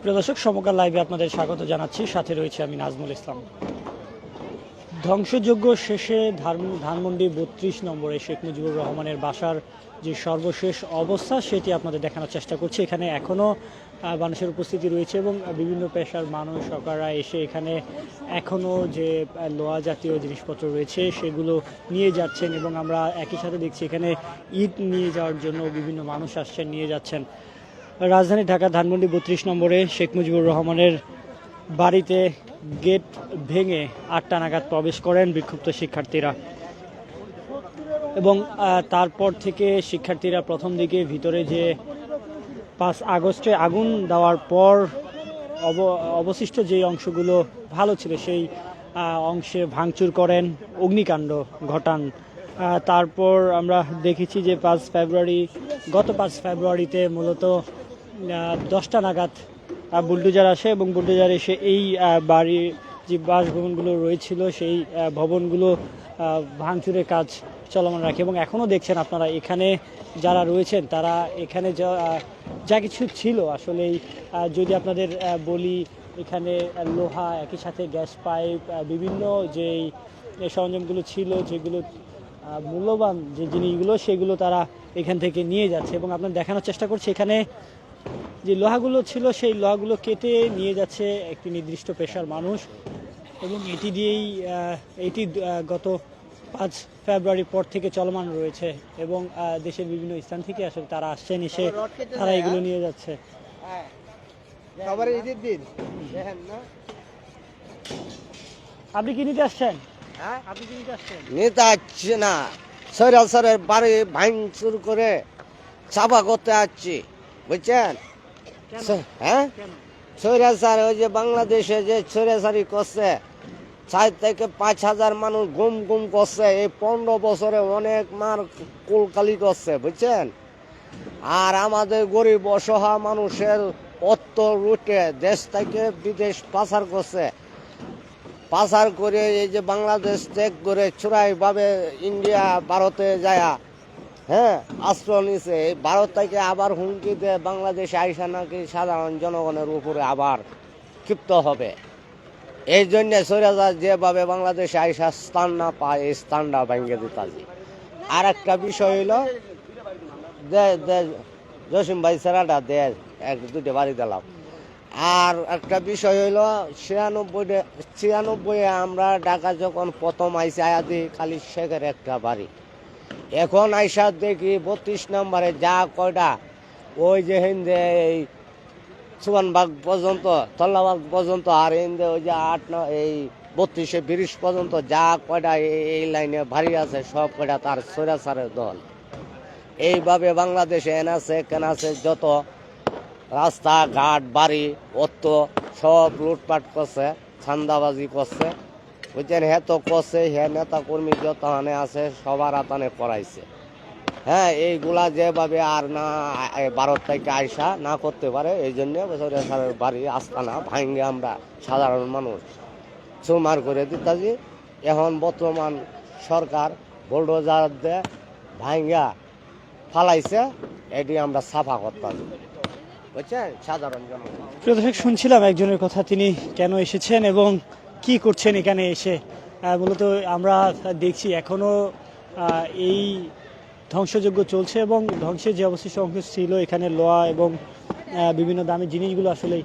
প্রিয় দর্শক, সমকাল লাইভে আপনাদের স্বাগত জানাচ্ছি। সাথে রয়েছে আমি নাজমুল ইসলাম। ধ্বংসযজ্ঞ শেষে ধানমন্ডি ৩২ নম্বরে শেখ মুজিবুর রহমানের বাসার যে সর্বশেষ অবস্থা সেটি আপনাদের দেখানোর চেষ্টা করছি। এখানে এখনও মানুষের উপস্থিতি রয়েছে এবং বিভিন্ন পেশার মানুষ সকারা এসে এখানে এখনও যে লোহা জাতীয় জিনিসপত্র রয়েছে সেগুলো নিয়ে যাচ্ছেন এবং আমরা একই সাথে দেখছি এখানে ইট নিয়ে যাওয়ার জন্য বিভিন্ন মানুষ আসছেন, নিয়ে যাচ্ছেন। রাজধানী ঢাকা ধানমন্ডি ৩২ নম্বরে শেখ মুজিবুর রহমানের বাড়িতে গেট ভেঙে ৮টা নাগাদ প্রবেশ করেন বিক্ষুব্ধ শিক্ষার্থীরা এবং তারপর থেকে শিক্ষার্থীরা প্রথম দিকে ভিতরে যে ৫ আগস্টে আগুন দেওয়ার পর অবশিষ্ট যে অংশগুলো ভালো ছিল সেই অংশে ভাঙচুর করেন, অগ্নিকাণ্ড ঘটান। তারপর আমরা দেখেছি যে গত ৫ ফেব্রুয়ারিতে মূলত 10টা নাগাদ বুলডোজার আসে এবং বুলডোজার এসে এই বাড়ির যে বাসভবনগুলো রয়েছিল সেই ভবনগুলো ভাঙচুরের কাজ চলমান রাখে এবং এখনও দেখছেন আপনারা এখানে যারা রয়েছেন তারা এখানে যা কিছু ছিল আসলেই যদি আপনাদের বলি, এখানে লোহা, একই সাথে গ্যাস পাইপ, বিভিন্ন যেই সরঞ্জামগুলো ছিল যেগুলো মূল্যবান যে জিনিসগুলো সেগুলো তারা এখান থেকে নিয়ে যাচ্ছে এবং আপনার দেখানোর চেষ্টা করছে এখানে যে লোহাগুলো ছিল সেই লোহাগুলো কেটে নিয়ে যাচ্ছে একটি নির্দিষ্ট পেশার মানুষ এবং এটি গত ৫ ফেব্রুয়ারির পর থেকে চলমান রয়েছে এবং দেশের বিভিন্ন স্থান থেকে আসলে তারা আসছেন, এসে তারা এগুলো নিয়ে যাচ্ছে। আপনি কি নিতে আসছেন? আপনি কি নিতে আসছেন? নিতে আসছি না, সরাসরি বাড়ি ভাঙচুর করে চাপা করতে আসছি, বুঝছেন? হ্যাঁ, সরাসরি ওই যে বাংলাদেশে যে সরাসরি করছে 4 থেকে 5,000 মানুষ গুম করছে, এই 15 বছরে অনেক মার কুলকালি করছে, বুঝছেন? আর আমাদের গরিব অসহায় মানুষের অর্থ লুটে দেশ থেকে বিদেশ পাচার করছে, পাচার করে এই যে বাংলাদেশ ত্যাগ করে চোরাইভাবে ইন্ডিয়া ভারতে যায়, হ্যাঁ, আশ্রয় নিছে। এই ভারত থেকে আবার হুমকি দেয় বাংলাদেশে আইসা নাকি সাধারণ জনগণের উপরে আবার ক্ষিপ্ত হবে। এই জন্যে সৈরাজার যেভাবে বাংলাদেশে আইসা স্থান না পায় এই স্থানটা ভেঙে দিতাছি। আর একটা বিষয় হইল জসিম ভাই সেরাটা দেয় 1-2টা বাড়ি দিলাম। আর একটা বিষয় হইল 96 আমরা ঢাকা যখন প্রথম আইসি আয়াদি খালি শেখের একটা বাড়ি, এখন আইসা দেখি 32 নম্বরে যা কয়টা ওই যে হিন্দে এই সুবানবাগ পর্যন্ত, তল্লাবাগ পর্যন্ত, আর হিন্দে ওই যে 32 ব্রিজ পর্যন্ত যা কয়টা এই লাইনে ভারী আছে সব কয়টা তার সৈরাচারের দল। এইভাবে বাংলাদেশে এনাছে কেনাছে যত রাস্তাঘাট বাড়ি অর্থ সব লুটপাট করছে, ছান্দাবাজি করছে, বুঝছেন? হ্যাঁ তো করছে, হ্যাঁ নেতা কর্মী যত হানে আছে সবার আতানে করাইছে। হ্যাঁ, এইগুলা যেভাবে আর না ভারত থেকে আইসা না করতে পারে এই জন্য সরকারের বাড়ি আস্তানা ভাঙ্গে আমরা সাধারণ মানুষ চুরমার করে দিতাছি। এখন বর্তমান সরকার বুলডোজার দিয়ে ভাঙ্গা ফালাইছে, এটি আমরা সাফা করতাছি, বুঝছেন? সাধারণ জনগণ। প্রিয় দর্শক, শুনছিলাম একজনের কথা, তিনি কেন এসেছেন এবং কি করছেন এখানে এসে। মূলত আমরা দেখছি এখনও এই ধ্বংসযজ্ঞ চলছে এবং ধ্বংসের যে অবশিষ্ট অংশ ছিল এখানে লোহা এবং বিভিন্ন দামি জিনিসগুলো আসলে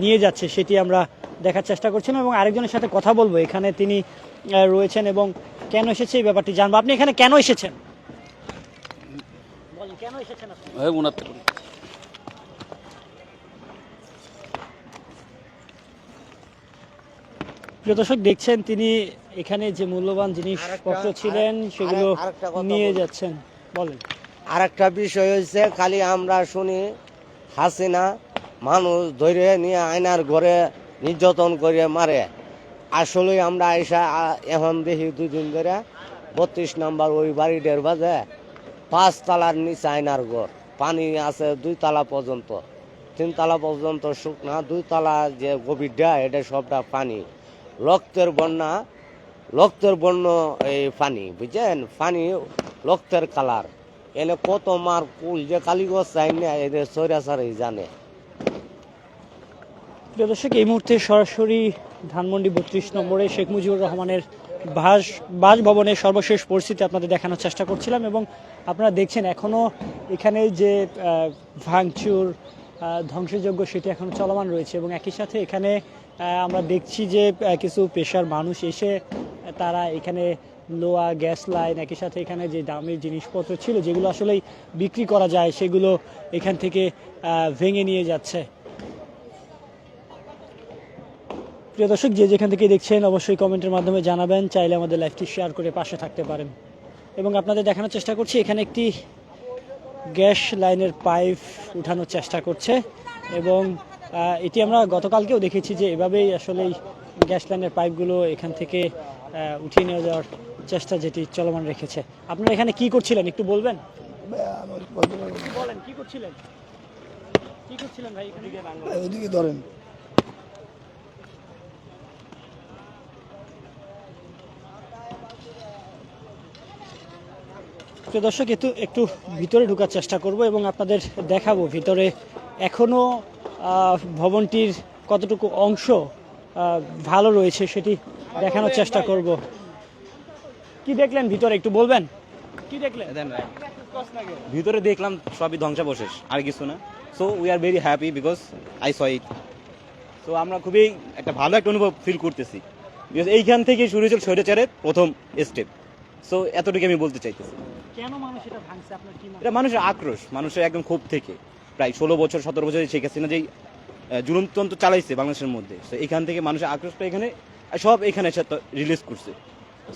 নিয়ে যাচ্ছে সেটি আমরা দেখার চেষ্টা করছিলাম এবং আরেকজনের সাথে কথা বলবো, এখানে তিনি রয়েছেন এবং কেন এসেছে এই ব্যাপারটি জানবো। আপনি এখানে কেন এসেছেন? বলেন, কেন এসেছেন আপনি? প্রিয় দর্শক, দেখছেন তিনি এখানে যে মূল্যবান জিনিসপত্র ছিলেন সেগুলো নিয়ে যাচ্ছেন। বলেন। আর একটা বিষয় হয়েছে, খালি আমরা শুনি হাসিনা মানুষ ধরে নিয়ে আয়নার ঘরে নির্যাতন করে মারে। আসলে আমরা আইসা এখন দেখি 2 দিন ধরে 32 নম্বর ওই বাড়িটার বাজে 5 তলার নিচে আয়নার ঘর, পানি আছে 2 তলা পর্যন্ত, 3 তলা পর্যন্ত শুকনা, 2 তলা যে গভীরটা এটা সবটা পানি, রক্তের বর্ণ এই পানি, বুঝছেন? পানি রক্তের কালার। এনে কত মার কুল যে কালীগঞ্জ চাই না, এদের সৈরাচারই জানে। প্রিয় দর্শক, এই মুহূর্তে সরাসরি ধানমন্ডি 32 নম্বরে শেখ মুজিবুর রহমানের বাসভবনের সর্বশেষ পরিস্থিতি আপনাদের দেখানোর চেষ্টা করছিলাম এবং আপনারা দেখছেন এখনও এখানে যে ভাঙচুর ধ্বংসযজ্ঞ সেটি এখন চলমান রয়েছে এবং একই সাথে এখানে আমরা দেখছি যে কিছু পেশার মানুষ এসে তারা এখানে লোহা, গ্যাস লাইন, একই সাথে এখানে যে দামি জিনিসপত্র ছিল যেগুলো আসলেই বিক্রি করা যায় সেগুলো এখান থেকে ভেঙে নিয়ে যাচ্ছে। প্রিয় দর্শক, যে যেখান থেকে দেখছেন অবশ্যই কমেন্টের মাধ্যমে জানাবেন, চাইলে আমাদের লাইভটি শেয়ার করে পাশে থাকতে পারেন। এবং আপনাদের দেখানোর চেষ্টা করছি এখানে একটি গ্যাস লাইনের পাইপ উঠানোর চেষ্টা করছে এবং এটি আমরা গতকালকেও দেখেছি যে এভাবেই আসলে গ্যাস লাইনের পাইপগুলো এখান থেকে উঠিয়ে নিয়ে যাওয়ার চেষ্টা যেটি চলমান রেখেছে। আপনারা এখানে কি করছিলেন একটু বলবেন? বলেন কি করছিলেন, কি করছিলেন ভাই? ওদিকে ধরেন। প্রিয় দর্শক, একটু ভিতরে ঢোকার চেষ্টা করব এবং আপনাদের দেখাবো ভিতরে এখনো ভবনটির কতটুকু অংশ ভালো রয়েছে সেটি দেখানোর চেষ্টা করব। কি দেখলেন ভিতরে একটু বলবেন? কি দেখলেন ভিতরে? দেখলাম সবই ধ্বংসাবশেষ, আর কিছু না। So we are very happy because I saw it. So আমরা খুবই একটা ভালো একটা অনুভব ফিল করতেছি বিকজ এইখান থেকে শুরু হয়েছিল স্বৈরাচারের প্রথম স্টেপ। সো এতটুকু আমি বলতে চাইতেছি। কেন মানুষ এটা ভাঙছে আপনার কি মনে হয়? এটা মানুষের আক্রোশ, মানুষের একদম ক্ষোভ থেকে প্রায় 16 বছর 17 বছর শেখ হাসিনা যেই জুলুমতন্ত্র চালাইছে বাংলাদেশের মধ্যে। সো এখান থেকে মানুষের আক্রোশটা এখানে সব এখানে রিলিজ করছে।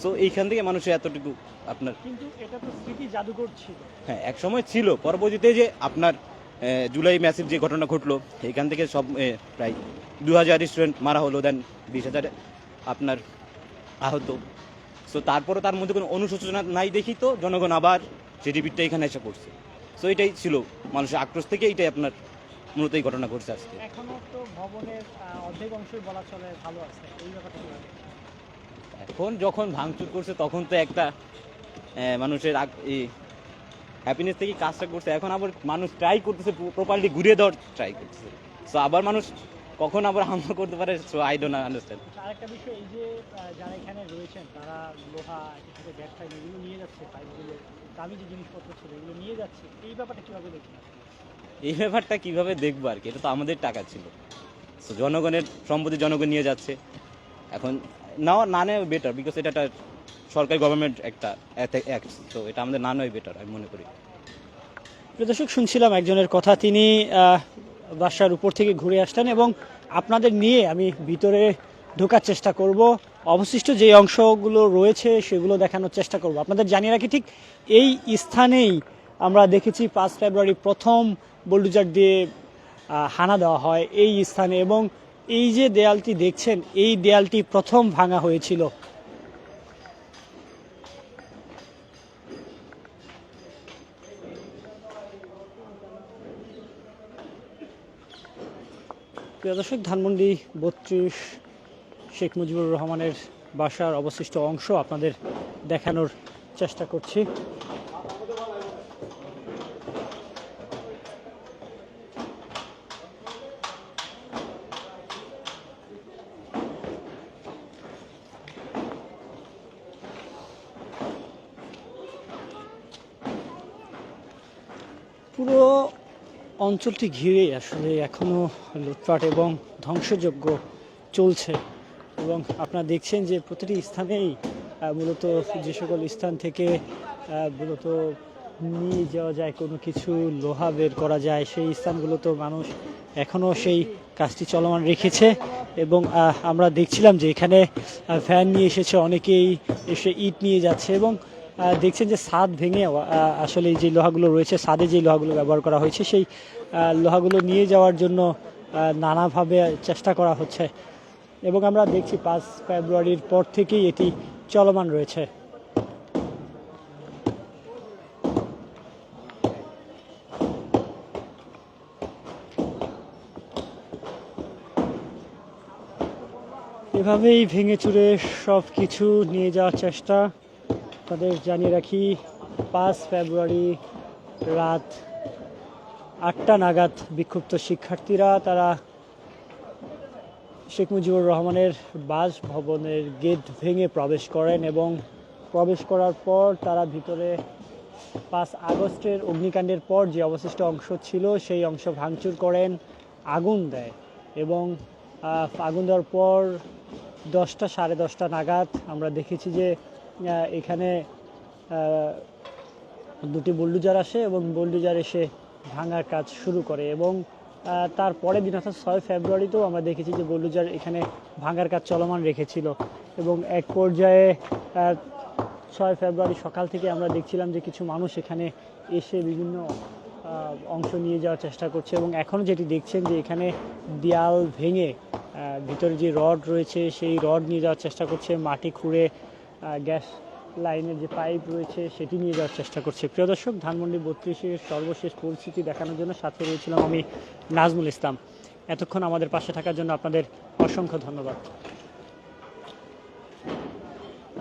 সো এইখান থেকে মানুষের এতটুকু আপনার, কিন্তু এটা তো স্মৃতি জাদুঘর ছিল। হ্যাঁ এক সময় ছিল, পরবর্তীতে যে আপনার জুলাই ম্যাসিভ যে ঘটনা ঘটলো এখান থেকে সব প্রায় 2000 স্টুডেন্ট মারা হলো, দেন 20,000 আপনার আহত। সো তারপরে তার মধ্যে কোনো অনুশোচনা নাই দেখি তো জনগণ আবার সেই রিপিটটা এখানে এসে করছে। সো এটাই ছিল মানুষের আক্রোশ থেকে, এইটাই আপনার মূলত এই ঘটনা ঘটছে আজকে। এখনো তো ভবনের অর্ধেক অংশই বলা চলে ভালো আছে, এই ব্যাপারটা কি লাগে? এখন যখন ভাঙচুর করছে তখন তো একটা মানুষের হ্যাপিনেস থেকে কাজটা করছে, এখন আবার মানুষ ট্রাই করতেছে প্রপারলি ঘুরিয়ে দেওয়ার ট্রাই করতেছে। সো আবার মানুষ কখন আবার হামলা করতে পারে, সো আই ডোন্ট আন্ডারস্ট্যান্ড। আরেকটা বিষয়, এই যে যারা এখানে রয়েছেন তারা লোহা, গ্যাস লাইন এগুলো নিয়ে যাচ্ছে, পাইপগুলো, দামি যে জিনিসপত্র ছিল এগুলো নিয়ে যাচ্ছে, এই ব্যাপারটা কিভাবে দেখছেন? এই ব্যাপারটা কিভাবে দেখবো আর কি, এটা তো আমাদের টাকা ছিল। সো জনগণের সম্পত্তি জনগণ নিয়ে যাচ্ছে, এখন না নেওয়া বেটার বিকজ এটা একটা সরকারি গভর্নমেন্ট একটা অ্যাক্ট। তো এটা আমাদের না নেওয়াই বেটার আমি মনে করি। প্রিয় দর্শক, শুনছিলাম একজনের কথা, তিনি বাসার উপর থেকে ঘুরে আসতেন এবং আপনাদের নিয়ে আমি ভিতরে ঢোকার চেষ্টা করব, অবশিষ্ট যে অংশগুলো রয়েছে সেগুলো দেখানোর চেষ্টা করব। আপনাদের জানিয়ে রাখি, ঠিক এই স্থানেই আমরা দেখেছি 5 ফেব্রুয়ারি প্রথম বুলডোজার দিয়ে হানা দেওয়া হয় এই স্থানে এবং এই যে দেয়ালটি দেখছেন এই দেয়ালটি প্রথম ভাঙা হয়েছিল। প্রিয় দর্শক, ধানমন্ডি 32 শেখ মুজিবুর রহমানের বাসার অবশিষ্ট অংশ আপনাদের দেখানোর চেষ্টা করছি। পুরো অঞ্চলটি ঘিরে আসলে এখনো লুটপাট এবং ধ্বংসযজ্ঞ চলছে এবং আপনারা দেখছেন যে প্রতিটি স্থানেই মূলত যে সকল স্থান থেকে মূলত নিয়ে যাওয়া যায় কোনো কিছু, লোহা বের করা যায়, সেই স্থানগুলোতে মানুষ এখনও সেই কাজটি চলমান রেখেছে এবং আমরা দেখছিলাম যে এখানে ভ্যান নিয়ে এসেছে, অনেকেই এসে ইট নিয়ে যাচ্ছে এবং দেখছেন যে ছাদ ভেঙে আসলে যে লোহাগুলো রয়েছে, ছাদে যে লোহাগুলো ব্যবহার করা হয়েছে সেই লোহাগুলো নিয়ে যাওয়ার জন্য নানাভাবে চেষ্টা করা হচ্ছে এবং আমরা দেখছি 5 ফেব্রুয়ারির পর থেকেই এটি চলমান রয়েছে। এভাবেই ভেঙে চুরে সব কিছু নিয়ে যাওয়ার চেষ্টা। তাদের জানিয়ে রাখি 5 ফেব্রুয়ারি রাত 8টা নাগাদ বিক্ষুব্ধ শিক্ষার্থীরা তারা শেখ মুজিবুর রহমানের বাসভবনের গেট ভেঙে প্রবেশ করেন এবং প্রবেশ করার পর তারা ভিতরে 5 আগস্টের অগ্নিকাণ্ডের পর যে অবশিষ্ট অংশ ছিল সেই অংশ ভাঙচুর করেন, আগুন দেয় এবং আগুন দেওয়ার পর 10টা সাড়ে 10টা নাগাদ আমরা দেখেছি যে এখানে দুটি বুলডোজার আসে এবং বুলডোজার এসে ভাঙার কাজ শুরু করে এবং তারপরে দিন অর্থাৎ 6 ফেব্রুয়ারিতেও আমরা দেখেছি যে বুলডোজার এখানে ভাঙার কাজ চলমান রেখেছিল এবং এক পর্যায়ে 6 ফেব্রুয়ারি সকাল থেকে আমরা দেখছিলাম যে কিছু মানুষ এখানে এসে বিভিন্ন অংশ নিয়ে যাওয়ার চেষ্টা করছে এবং এখনও যেটি দেখছেন যে এখানে দেয়াল ভেঙে ভিতরে যে রড রয়েছে সেই রড নিয়ে যাওয়ার চেষ্টা করছে, মাটি খুঁড়ে গ্যাস লাইনের যে পাইপ রয়েছে সেটি নিয়ে যাওয়ার চেষ্টা করছে। প্রিয় দর্শক, ধানমন্ডি 32-এর সর্বশেষ পরিস্থিতি দেখানোর জন্য সাথে রয়েছিলাম আমি নাজমুল ইসলাম। এতক্ষণ আমাদের পাশে থাকার জন্য আপনাদের অসংখ্য ধন্যবাদ।